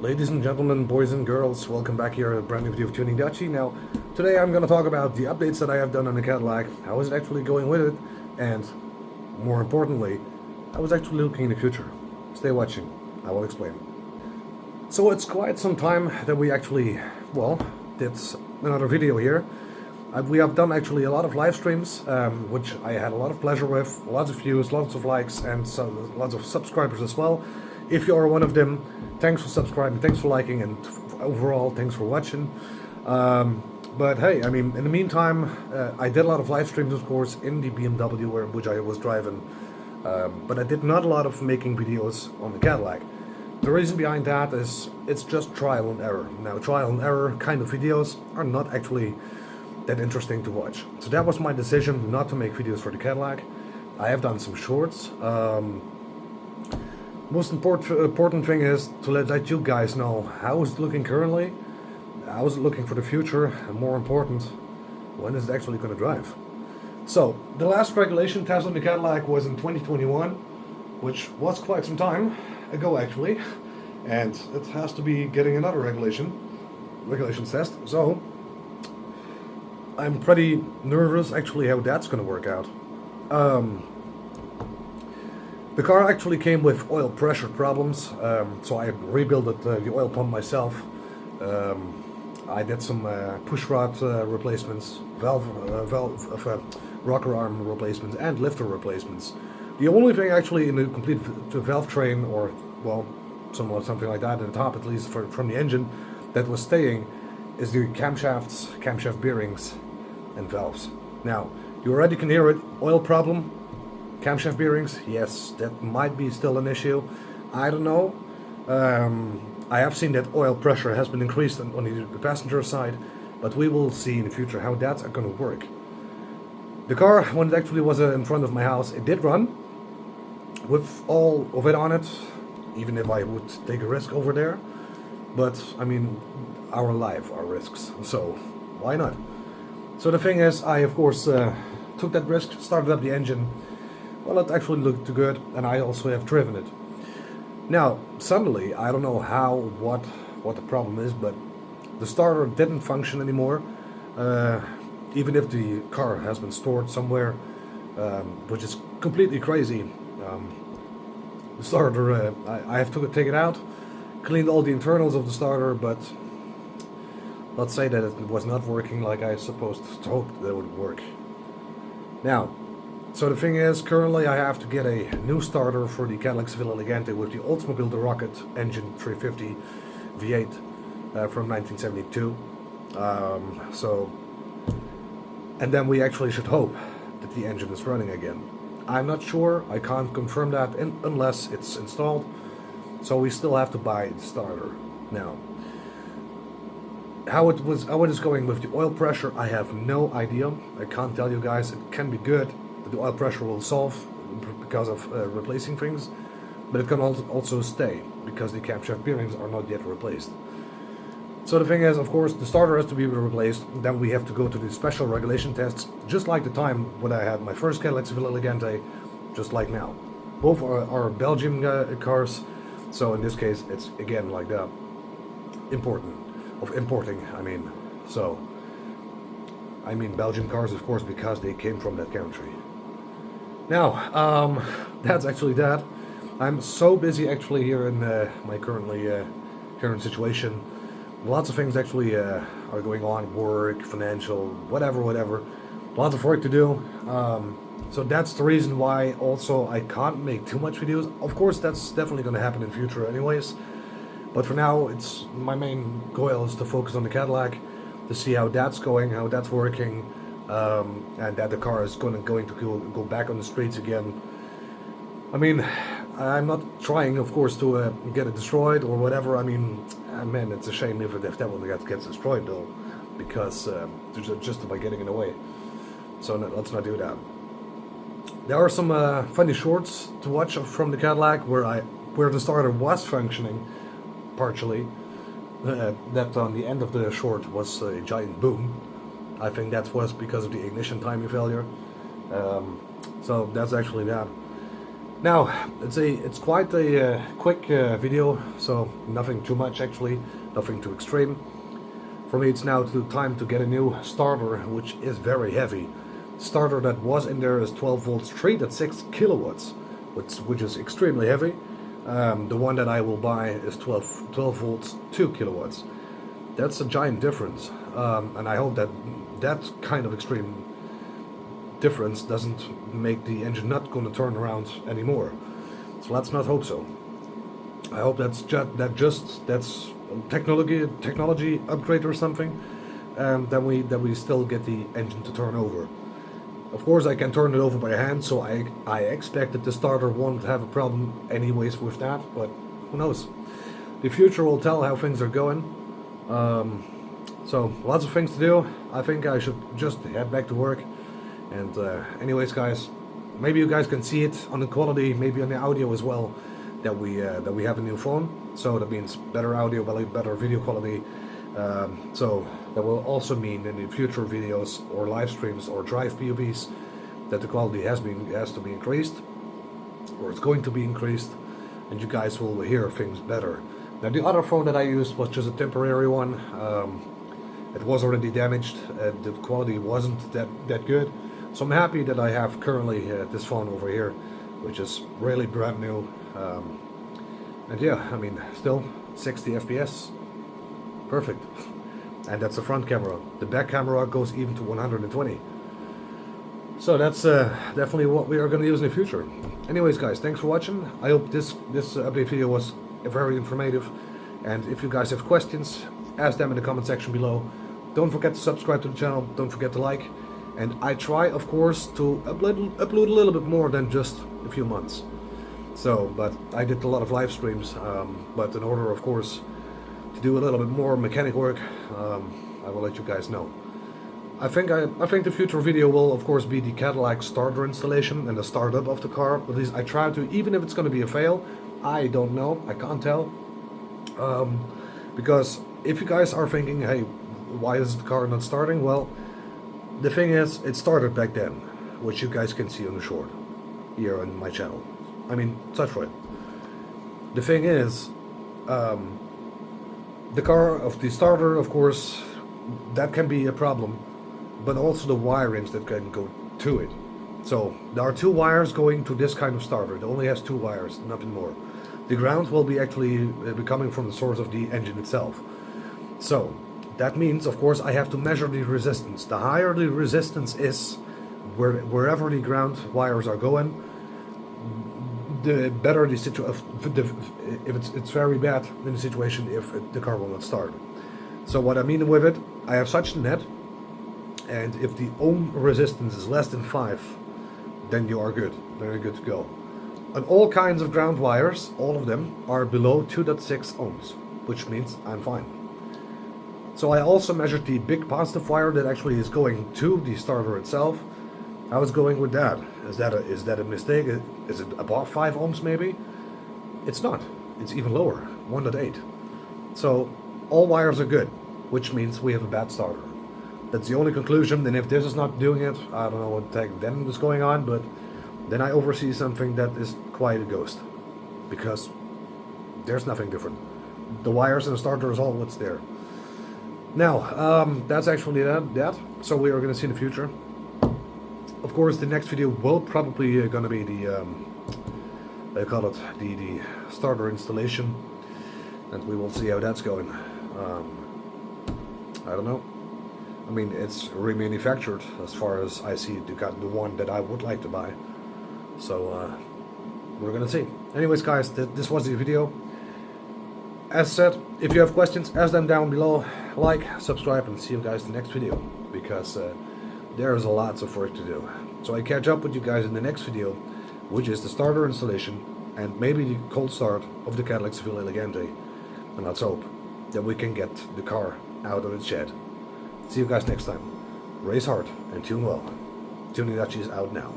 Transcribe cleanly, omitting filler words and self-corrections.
Ladies and gentlemen, boys and girls, welcome back here at a brand new video of Tuning Dutchy. Now, today I'm going to talk about the updates that I have done on the Cadillac, how is it actually going with it, and more importantly, how is it actually looking in the future. Stay watching, I will explain. So it's quite some time that we actually, did another video here. We have done actually a lot of live streams, which I had a lot of pleasure with, lots of views, lots of likes, and lots of subscribers as well. If you are one of them, thanks for subscribing, thanks for liking, and overall, thanks for watching. But hey, I mean, in the meantime, I did a lot of live streams, of course, in the BMW which I was driving. But I did not a lot of making videos on the Cadillac. The reason behind that is it's just trial and error. Now, trial and error kind of videos are not actually that interesting to watch. So that was my decision not to make videos for the Cadillac. I have done some shorts. Most important thing is to let you guys know how is it looking currently, how is it looking for the future, and more important, when is it actually going to drive. So the last regulation test on the Cadillac was in 2021, which was quite some time ago actually, and it has to be getting another regulations test. So I'm pretty nervous actually how that's going to work out. The car actually came with oil pressure problems, so I rebuilt the oil pump myself. I did some push rod replacements, rocker arm replacements, and lifter replacements. The only thing actually in the complete valve train, or something like that, at the top at least from the engine, that was staying, is the camshaft bearings, and valves. Now, you already can hear it, oil problem. Camshaft bearings, yes, that might be still an issue. I don't know. I have seen that oil pressure has been increased on the passenger side, but we will see in the future how that's going to work. The car, when it actually was in front of my house, it did run with all of it on it, even if I would take a risk over there. But, I mean, our life are risks, so why not? So the thing is, I of course took that risk, started up the engine. Well, it actually looked good, and I also have driven it. Now, suddenly, I don't know what the problem is, but the starter didn't function anymore, even if the car has been stored somewhere, which is completely crazy. The starter, I have to take it out, cleaned all the internals of the starter, but let's say that it was not working like I supposed to hope that it would work. Now, so the thing is, currently I have to get a new starter for the Cadillac Elegante with the Oldsmobile Rocket engine 350 V8 from 1972. And then we actually should hope that the engine is running again. I'm not sure, I can't confirm that unless it's installed. So we still have to buy the starter. Now, how it is going with the oil pressure, I have no idea. I can't tell you guys. It can be good. The oil pressure will solve because of replacing things, but it can also stay because the camshaft bearings are not yet replaced. So the thing is, of course, the starter has to be replaced. Then we have to go to the special regulation tests, just like the time when I had my first Cadillac Elegante, just like now. Both are Belgian cars, so in this case it's again like that. Importing, I mean. So I mean Belgian cars, of course, because they came from that country. Now, that's actually that. I'm so busy actually here in my current situation. Lots of things actually are going on, work, financial, whatever. Lots of work to do. So that's the reason why also I can't make too much videos. Of course, that's definitely going to happen in the future anyways. But for now, it's my main goal is to focus on the Cadillac, to see how that's going, how that's working. And that the car is going to go back on the streets again. I mean, I'm not trying, of course, to get it destroyed or whatever. I mean, man, it's a shame if that one gets destroyed, though, because just by getting in the way. So no, let's not do that. There are some funny shorts to watch from the Cadillac where the starter was functioning partially. That on the end of the short was a giant boom. I think that was because of the ignition timing failure. So that's actually that. Now, it's quite a quick video, so nothing too much actually, nothing too extreme. For me, it's now time to get a new starter, which is very heavy. The starter that was in there is 12 volts 3, that's 6 kilowatts, which is extremely heavy. The one that I will buy is 12 volts 2 kilowatts. That's a giant difference, and I hope that kind of extreme difference doesn't make the engine not going to turn around anymore. So let's not hope so. I hope that's technology upgrade or something, that we still get the engine to turn over. Of course, I can turn it over by hand, so I expect that the starter won't have a problem anyways with that, but who knows? The future will tell how things are going. So lots of things to do. I think I should just head back to work. And anyways, guys, maybe you guys can see it on the quality, maybe on the audio as well, that we have a new phone. So that means better audio, better video quality. So that will also mean in the future videos or live streams or drive POVs that the quality has to be increased, or it's going to be increased, and you guys will hear things better. Now, the other phone that I used was just a temporary one. It was already damaged. The quality wasn't that good. So I'm happy that I have currently this phone over here, which is really brand new. And yeah, I mean, still 60 FPS, perfect. And that's the front camera. The back camera goes even to 120. So that's definitely what we are going to use in the future. Anyways, guys, thanks for watching. I hope this update video was very informative. And if you guys have questions, ask them in the comment section below. Don't forget to subscribe to the channel. Don't forget to like. And I try, of course, to upload a little bit more than just a few months. So, but I did a lot of live streams. But in order, of course, to do a little bit more mechanic work, I will let you guys know. I think the future video will, of course, be the Cadillac starter installation and the startup of the car. At least I try to, even if it's going to be a fail. I don't know. I can't tell. Because if you guys are thinking, hey, why is the car not starting? Well, the thing is, it started back then, which you guys can see on the short here on my channel. I mean, touch right. The thing is, the car of the starter, of course, that can be a problem, but also the wirings that can go to it. So there are 2 wires going to this kind of starter. It only has 2 wires, nothing more. The ground will be actually coming from the source of the engine itself. So that means, of course, I have to measure the resistance. The higher the resistance is, wherever the ground wires are going, the better the situation. If it's very bad in the situation if the car will not start. So what I mean with it, I have such a net, and if the ohm resistance is less than 5, then you are good. Then you're good to go. And all kinds of ground wires, all of them, are below 2.6 ohms, which means I'm fine. So I also measured the big positive wire that actually is going to the starter itself. I was going with that. Is that a mistake? Is it above 5 ohms maybe? It's not. It's even lower, 1.8. So all wires are good, which means we have a bad starter. That's the only conclusion. And if this is not doing it, I don't know what the heck then is going on, but then I oversee something that is quite a ghost, because there's nothing different. The wires and the starter is all what's there. Now, that's actually that. So we are going to see in the future. Of course, the next video will probably going to be the I call it the starter installation, and we will see how that's going. I don't know. I mean, it's remanufactured as far as I see. The one that I would like to buy. So we're gonna see. Anyways, guys, this was the video. As said, if you have questions, ask them down below. Like, subscribe, and see you guys in the next video, because there is a lot of work to do. So I catch up with you guys in the next video, which is the starter installation and maybe the cold start of the Cadillac Seville Elegante. And let's hope that we can get the car out of its shed. See you guys next time. Race hard and tune well. Tuning Dutchy is out now.